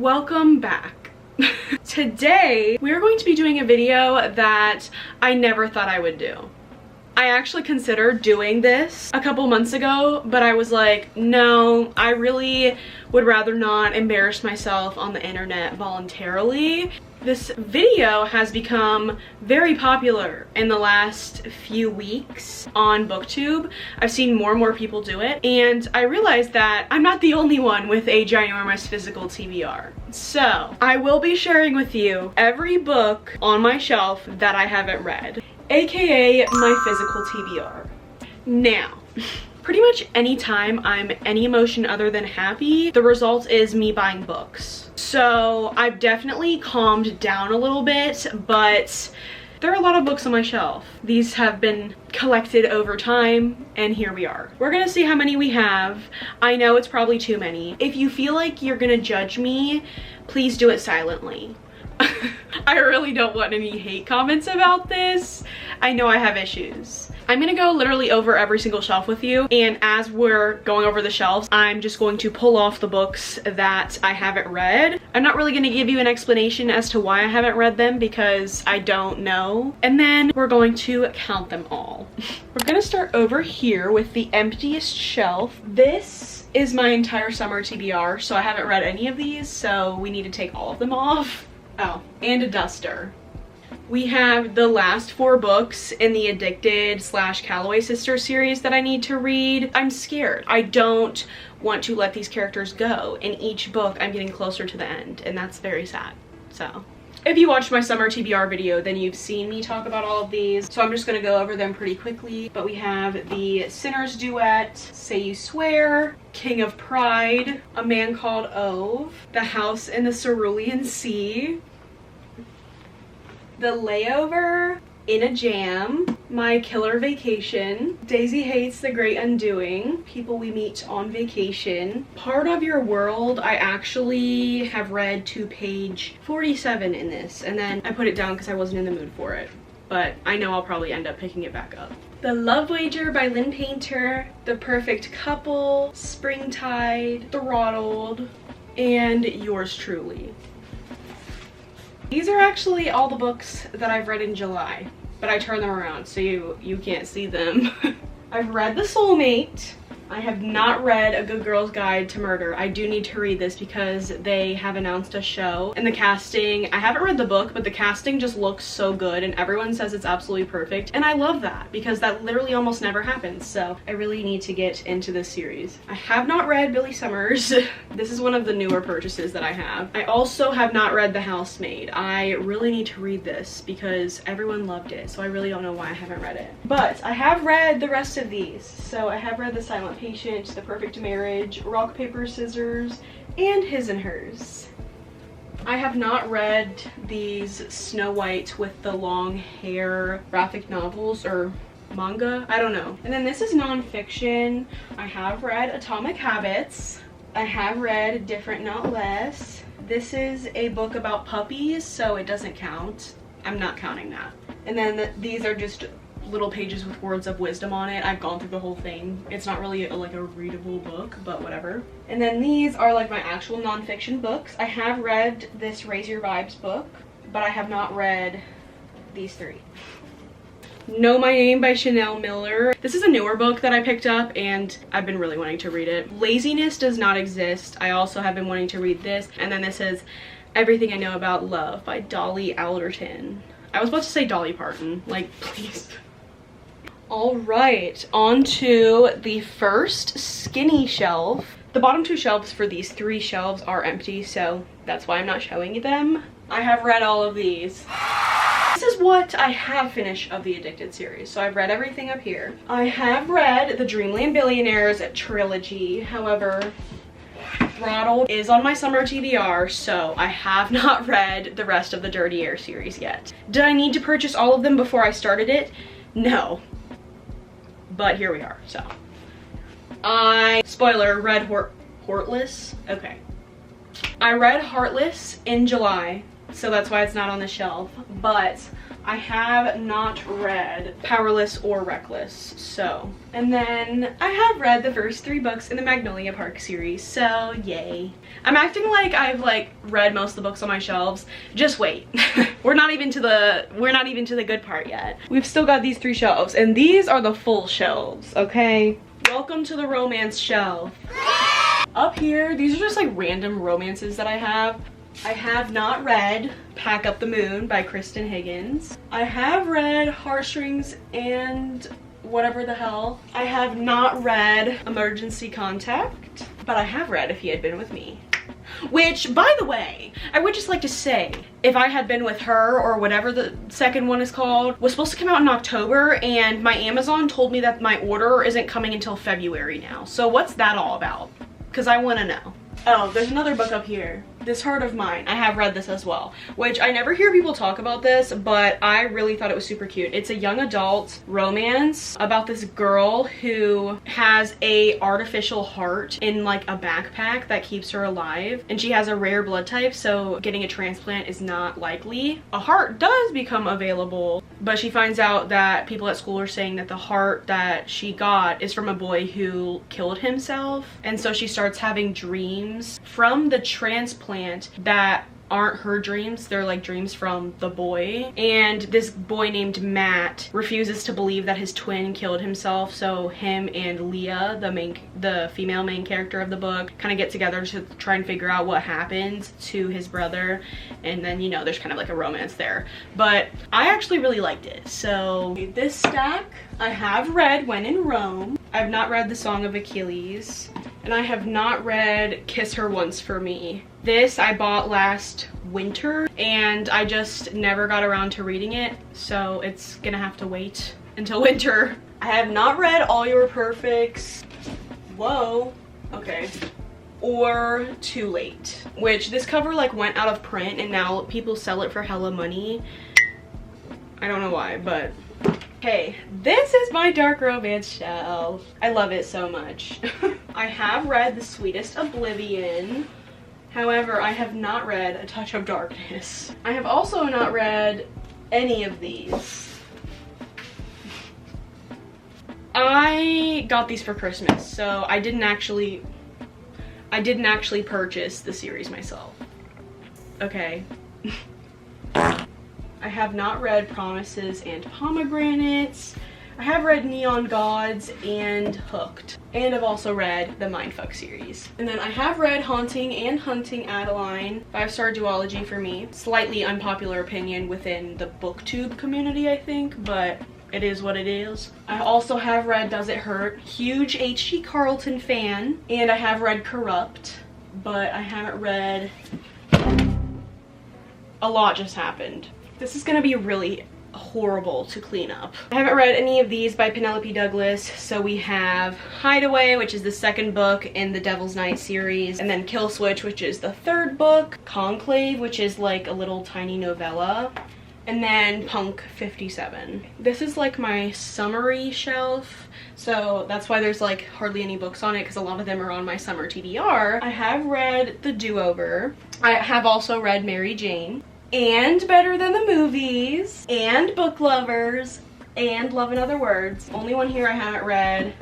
Welcome back. Today we are going to be doing a video that I never thought I would do. I actually considered doing this a couple months ago, but I was like, no, I really would rather not embarrass myself on the internet voluntarily. This video has become very popular in the last few weeks on BookTube. I've seen more and more people do it, and I realized that I'm not the only one with a ginormous physical TBR. So I will be sharing with you every book on my shelf that I haven't read, aka my physical TBR. Now, pretty much anytime I'm any emotion other than happy, the result is me buying books. So I've definitely calmed down a little bit, but there are a lot of books on my shelf. These have been collected over time, and here we are. We're gonna see how many we have. I know it's probably too many. If you feel like you're gonna judge me, please do it silently. I really don't want any hate comments about this. I know I have issues. I'm gonna go literally over every single shelf with you, and as we're going over the shelves, I'm just going to pull off the books that I haven't read. I'm not really gonna give you an explanation as to why I haven't read them because I don't know. And then we're going to count them all. We're gonna start over here with the emptiest shelf. This is my entire summer TBR, so I haven't read any of these, so we need to take all of them off. Oh, and a duster. We have the last 4 books in the Addicted / Calloway Sisters series that I need to read. I'm scared. I don't want to let these characters go. In each book, I'm getting closer to the end, and that's very sad. So, if you watched my summer TBR video, then you've seen me talk about all of these. So I'm just gonna go over them pretty quickly. But we have the Sinner's Duet, Say You Swear, King of Pride, A Man Called Ove, The House in the Cerulean Sea, The Layover, In a Jam, My Killer Vacation, Daisy Hates the Great Undoing, People We Meet on Vacation, Part of Your World. I actually have read to page 47 in this, and then I put it down because I wasn't in the mood for it, but I know I'll probably end up picking it back up. The Love Wager by Lynn Painter, The Perfect Couple, Springtide, Throttled, and Yours Truly. These are actually all the books that I've read in July, but I turned them around so you can't see them. I've read The Soulmate. I have not read A Good Girl's Guide to Murder. I do need to read this because they have announced a show, and the casting, I haven't read the book, but the casting just looks so good and everyone says it's absolutely perfect, and I love that because that literally almost never happens, so I really need to get into this series. I have not read Billy Summers. This is one of the newer purchases that I have. I also have not read The Housemaid. I really need to read this because everyone loved it, so I really don't know why I haven't read it. But I have read the rest of these. So I have read The Silent Patient, The Perfect Marriage, Rock, Paper, Scissors, and His and Hers. I have not read these Snow White with the long hair graphic novels or manga, I don't know. And then this is nonfiction. I have read Atomic Habits. I have read Different Not Less. This is a book about puppies, so it doesn't count. I'm not counting that. And then these are just little pages with words of wisdom on it. I've gone through the whole thing. It's not really like a readable book, but whatever. And then these are like my actual nonfiction books. I have read this Raise Your Vibes book, but I have not read these 3. Know My Name by Chanel Miller. This is a newer book that I picked up and I've been really wanting to read it. Laziness Does Not Exist. I also have been wanting to read this. And then this is Everything I Know About Love by Dolly Alderton. I was about to say Dolly Parton, like, please. All right, on to the first skinny shelf. The bottom 2 shelves for these 3 shelves are empty, so that's why I'm not showing them. I have read all of these. This is what I have finished of the Addicted series, so I've read everything up here. I have read the Dreamland Billionaires trilogy, however, Throttled is on my summer TBR, so I have not read the rest of the Dirty Air series yet. Did I need to purchase all of them before I started it? No. But here we are, so. Spoiler, read Heartless? Okay. I read Heartless in July, so that's why it's not on the shelf, but I have not read Powerless or Reckless, so. And then I have read the first 3 books in the Magnolia Park series, so yay. I'm acting like I've like read most of the books on my shelves. Just wait. we're not even to the good part yet. We've still got these 3 shelves, and these are the full shelves, okay? Welcome to the romance shelf. Up here, these are just like random romances that I have. I have not read Pack Up the Moon by Kristen Higgins. I have read Heartstrings and whatever the hell. I have not read Emergency Contact, but I have read If He Had Been With Me. Which, by the way, I would just like to say, If I Had Been With Her, or whatever the second one is called, was supposed to come out in October, and my Amazon told me that my order isn't coming until February now. So what's that all about? Because I want to know. Oh, there's another book up here. This Heart of Mine. I have read this as well, which I never hear people talk about this, but I really thought it was super cute. It's a young adult romance about this girl who has a artificial heart in like a backpack that keeps her alive, and she has a rare blood type, so getting a transplant is not likely. A heart does become available, but she finds out that people at school are saying that the heart that she got is from a boy who killed himself, and so she starts having dreams from the transplant that aren't her dreams. They're like dreams from the boy, and this boy named Matt refuses to believe that his twin killed himself, so him and Leah, the female main character of the book, kind of get together to try and figure out what happened to his brother, and then, you know, there's kind of like a romance there. But I actually really liked it. So this stack I have read When in Rome. I've not read The Song of Achilles, and I have not read Kiss Her Once for Me. This I bought last winter, and I just never got around to reading it, so it's gonna have to wait until winter. I have not read All Your Perfects. Whoa, okay. Or Too Late, which this cover like went out of print, and now people sell it for hella money. I don't know why, but hey, this is my dark romance shelf. I love it so much. I have read The Sweetest Oblivion. However, I have not read A Touch of Darkness. I have also not read any of these. I got these for Christmas, so I didn't actually purchase the series myself. Okay. I have not read Promises and Pomegranates. I have read Neon Gods and Hooked. And I've also read the Mindfuck series. And then I have read Haunting and Hunting Adeline. 5-star duology for me. Slightly unpopular opinion within the booktube community, I think, but it is what it is. I also have read Does It Hurt? Huge H.G. Carlton fan. And I have read Corrupt, but I haven't read... A lot just happened. This is gonna be really horrible to clean up. I haven't read any of these by Penelope Douglas, so we have Hideaway, which is the second book in the Devil's Night series, and then Kill Switch, which is the third book, Conclave, which is like a little tiny novella, and then Punk 57. This is like my summary shelf, so that's why there's like hardly any books on it, because a lot of them are on my summer TBR. I have read The Do-Over. I have also read Mary Jane, and Better Than the Movies, and Book Lovers, and Love in Other Words. Only one here I haven't read.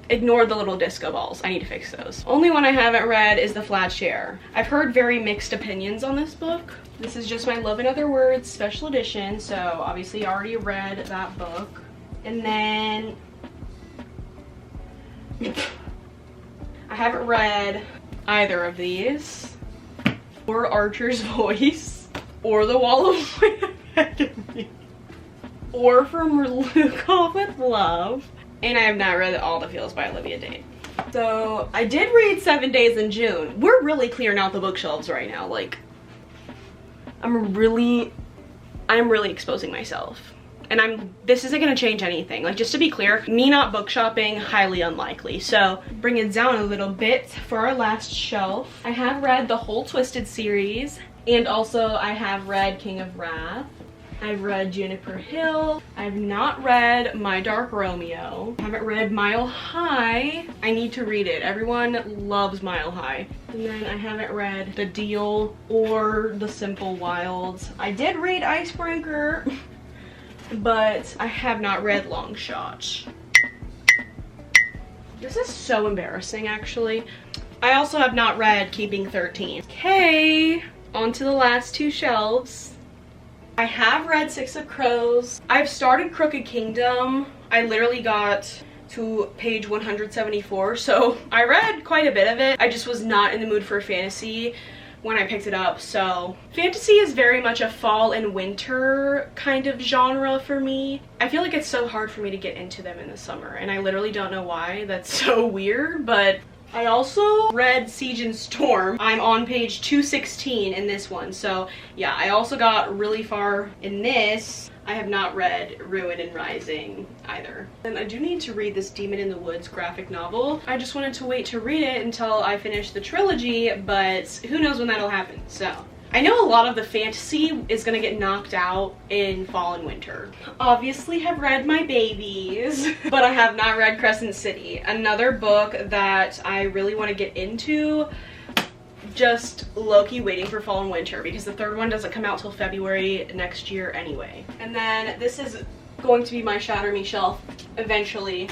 Ignore the little disco balls. I need to fix those. Only one I haven't read is The Flat Share. I've heard very mixed opinions on this book. This is just my Love in Other Words special edition, so obviously I already read that book. And then I haven't read either of these, or Archer's Voice, or The Wall of White Academy, or From Luke Off with Love, and I have not read All the Feels by Olivia Dade. So I did read 7 Days in June. We're really clearing out the bookshelves right now. Like, I'm really exposing myself. And this isn't gonna change anything. Like, just to be clear, me not book shopping, highly unlikely. So bring it down a little bit for our last shelf. I have read the whole Twisted series, and also I have read King of Wrath. I've read Juniper Hill. I've not read My Dark Romeo. I haven't read Mile High. I need to read it. Everyone loves Mile High. And then I haven't read The Deal or The Simple Wilds. I did read Icebreaker, but I have not read Long Shot. This is so embarrassing, actually. I also have not read Keeping 13. Okay, on to the last two shelves. I have read Six of Crows. I've started Crooked Kingdom. I literally got to page 174, so I read quite a bit of it. I just was not in the mood for fantasy when I picked it up. So fantasy is very much a fall and winter kind of genre for me. I feel like it's so hard for me to get into them in the summer, and I literally don't know why. That's so weird. But I also read Siege and Storm. I'm on page 216 in this one, so yeah, I also got really far in this. I have not read Ruin and Rising either. And I do need to read this Demon in the Woods graphic novel. I just wanted to wait to read it until I finish the trilogy, but who knows when that'll happen, so. I know a lot of the fantasy is gonna get knocked out in fall and winter. Obviously have read My Babies, but I have not read Crescent City, another book that I really want to get into. Just low-key waiting for fall and winter because the third one doesn't come out till February next year anyway. And then this is going to be my Shatter Me shelf eventually,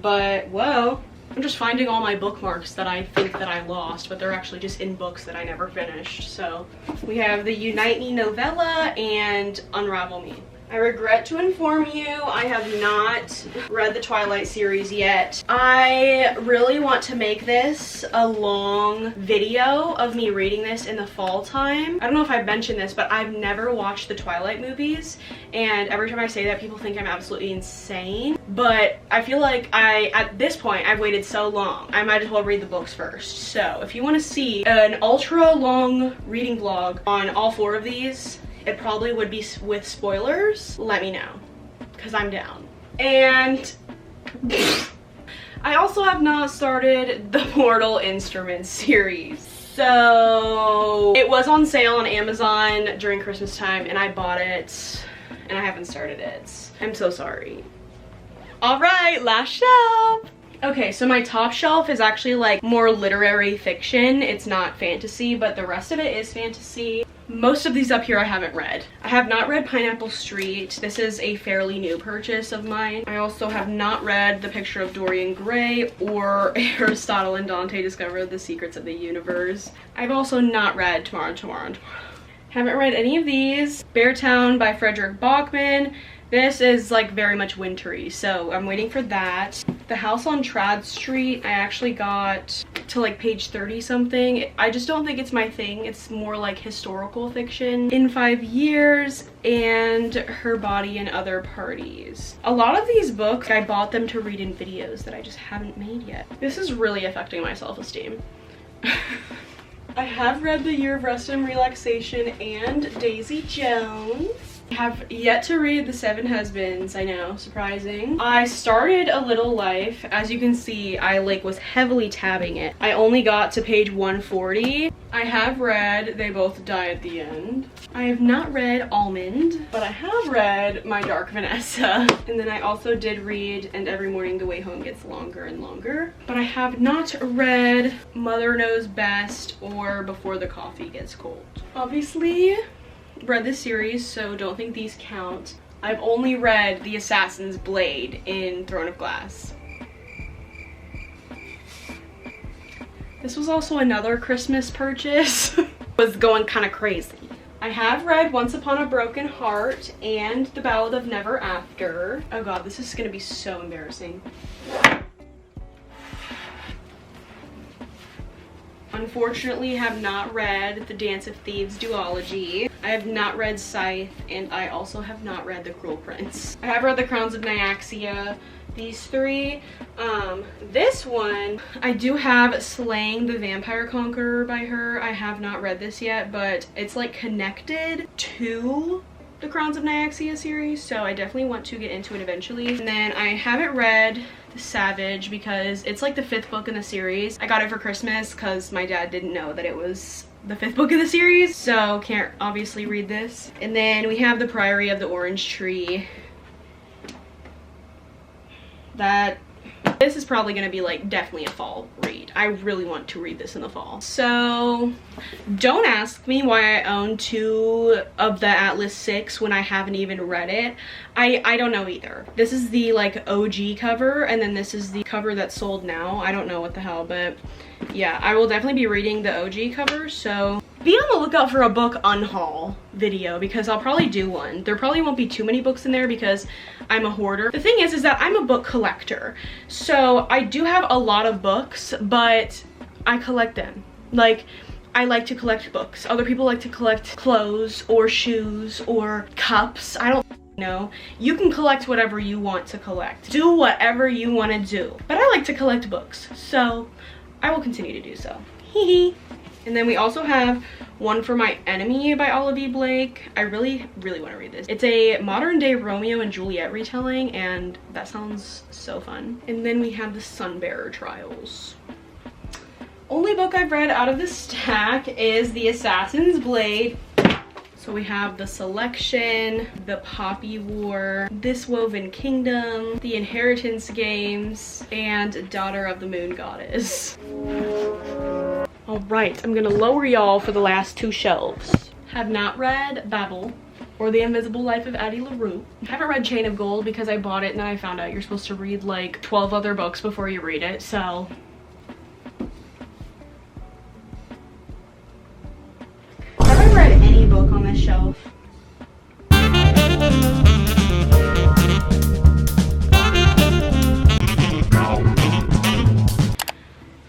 but whoa. I'm just finding all my bookmarks that I think that I lost, but they're actually just in books that I never finished. So we have the Unite Me novella and Unravel Me. I regret to inform you, I have not read the Twilight series yet. I really want to make this a long video of me reading this in the fall time. I don't know if I've mentioned this, but I've never watched the Twilight movies, and every time I say that, people think I'm absolutely insane. But I feel like at this point, I've waited so long, I might as well read the books first. So if you want to see an ultra long reading vlog on all four of these, it probably would be with spoilers. Let me know, because I'm down. And I also have not started the Mortal Instruments series. So it was on sale on Amazon during Christmas time, and I bought it, and I haven't started it. I'm so sorry. All right, last shelf. Okay, so my top shelf is actually like more literary fiction. It's not fantasy, but the rest of it is fantasy. Most of these up here I haven't read. I have not read Pineapple Street. This is a fairly new purchase of mine. I also have not read The Picture of Dorian Gray or Aristotle and Dante Discover the Secrets of the Universe. I've also not read Tomorrow. Haven't read any of these. Beartown by Frederick Bachman. This is like very much wintry, so I'm waiting for that. The House on Trad Street, I actually got to like page 30 something. I just don't think it's my thing. It's more like historical fiction. In 5 Years and Her Body and Other Parties. A lot of these books, I bought them to read in videos that I just haven't made yet. This is really affecting my self-esteem. I have read The Year of Rest and Relaxation and Daisy Jones. I have yet to read The Seven Husbands. I know, surprising. I started A Little Life. As you can see, I like was heavily tabbing it. I only got to page 140. I have read They Both Die at the End. I have not read Almond, but I have read My Dark Vanessa. And then I also did read And Every Morning the Way Home Gets Longer and Longer. But I have not read Mother Knows Best or Before the Coffee Gets Cold. Obviously, read this series, so don't think these count. I've only read The Assassin's Blade in Throne of Glass. This was also another Christmas purchase. Was going kind of crazy. I have read Once Upon a Broken Heart and The Ballad of Never After. Oh god, this is gonna be so embarrassing. Unfortunately, have not read The Dance of Thieves duology. I have not read Scythe, and I also have not read The Cruel Prince. I have read The Crowns of Nyaxia, these three. This one, I do have Slaying the Vampire Conqueror by her. I have not read this yet, but it's like connected to the Crowns of Nyaxia series, so I definitely want to get into it eventually. And then I haven't read The Savage because it's like the 5th book in the series. I got it for Christmas because my dad didn't know that it was the 5th book of the series, so can't obviously read this. And then we have The Priory of the Orange Tree. This is probably gonna be like definitely a fall read. I really want to read this in the fall. So don't ask me why I own 2 of the Atlas 6 when I haven't even read it. I don't know either. This is the like OG cover, and then this is the cover that's sold now. I don't know what the hell, but yeah, I will definitely be reading the OG cover, so be on the lookout for a book unhaul video, because I'll probably do one. There probably won't be too many books in there because I'm a hoarder. The thing is that I'm a book collector. So I do have a lot of books, but I collect them. Like, I like to collect books. Other people like to collect clothes or shoes or cups. I don't know. You can collect whatever you want to collect. Do whatever you want to do. But I like to collect books, so I will continue to do so. Hee. And then we also have One for My Enemy by Olivia Blake. I really want to read this. It's a modern day Romeo and Juliet retelling, and that sounds so fun. And then we have the Sunbearer Trials. Only book I've read out of the stack is The Assassin's Blade. So we have The Selection, The Poppy War, This Woven Kingdom, The Inheritance Games, and Daughter of the Moon Goddess. Alright, I'm gonna lower y'all for the last 2 shelves. Have not read Babel or The Invisible Life of Addie LaRue. Haven't read Chain of Gold because I bought it and then I found out you're supposed to read like 12 other books before you read it, so. Have I read any book on this shelf?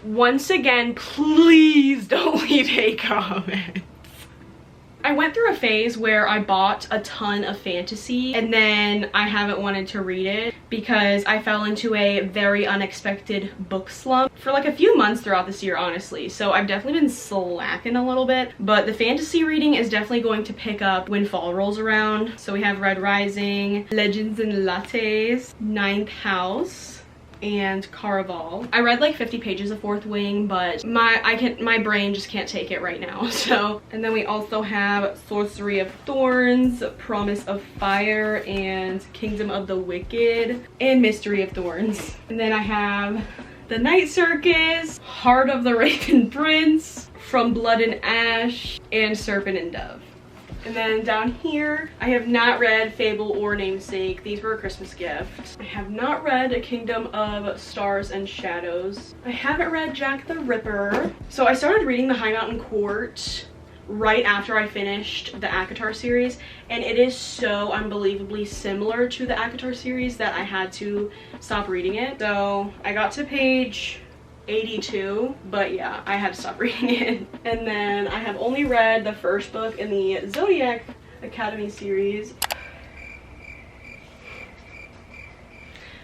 Once again, please don't leave hate comments. I went through a phase where I bought a ton of fantasy and then I haven't wanted to read it because I fell into a very unexpected book slump for like a few months throughout this year, honestly. So I've definitely been slacking a little bit, but the fantasy reading is definitely going to pick up when fall rolls around. So we have Red Rising, Legends and Lattes, Ninth House, and Caraval. I read like 50 pages of Fourth Wing, but my brain just can't take it right now. So, and then we also have Sorcery of Thorns, Promise of Fire, and Kingdom of the Wicked, and Mystery of Thorns. And then I have The Night Circus, Heart of the Raven Prince, From Blood and Ash, and Serpent and Dove. And then down here, I have not read Fable or Namesake. These were a Christmas gift. I have not read A Kingdom of Stars and Shadows. I haven't read Jack the Ripper. So I started reading the High Mountain Court right after I finished the ACOTAR series, and it is so unbelievably similar to the ACOTAR series that I had to stop reading it. So I got to page 82, but yeah, I had to stop reading it. And then I have only read the first book in the Zodiac Academy series.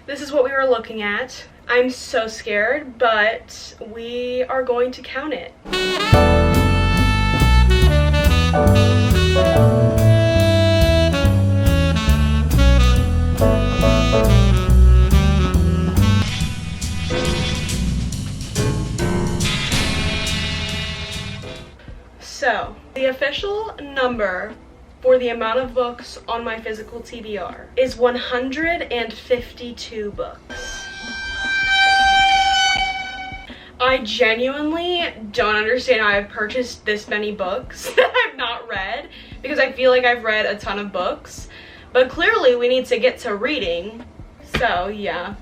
This is what we were looking at. I'm so scared, but we are going to count it. So, the official number for the amount of books on my physical TBR is 152 books. I genuinely don't understand how I've purchased this many books that I've not read, because I feel like I've read a ton of books, but clearly we need to get to reading. So yeah,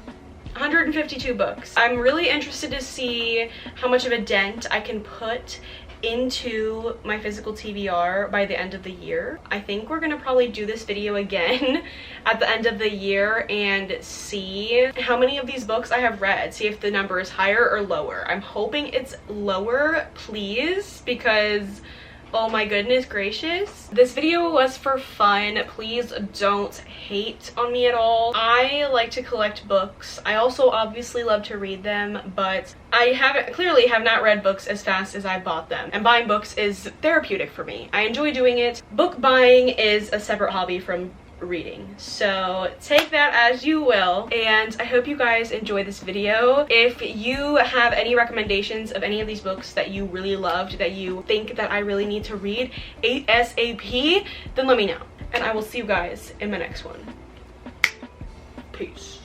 152 books. I'm really interested to see how much of a dent I can put into my physical TBR by the end of the year. I think we're gonna probably do this video again at the end of the year and see how many of these books I have read, see if the number is higher or lower. I'm hoping it's lower, please, because oh my goodness gracious. This video was for fun. Please don't hate on me at all. I like to collect books. I also obviously love to read them, but I clearly have not read books as fast as I bought them. And buying books is therapeutic for me. I enjoy doing it. Book buying is a separate hobby from reading. So take that as you will, and I hope you guys enjoy this video. If you have any recommendations of any of these books that you really loved, that you think that I really need to read ASAP, then let me know, and I will see you guys in my next one. Peace.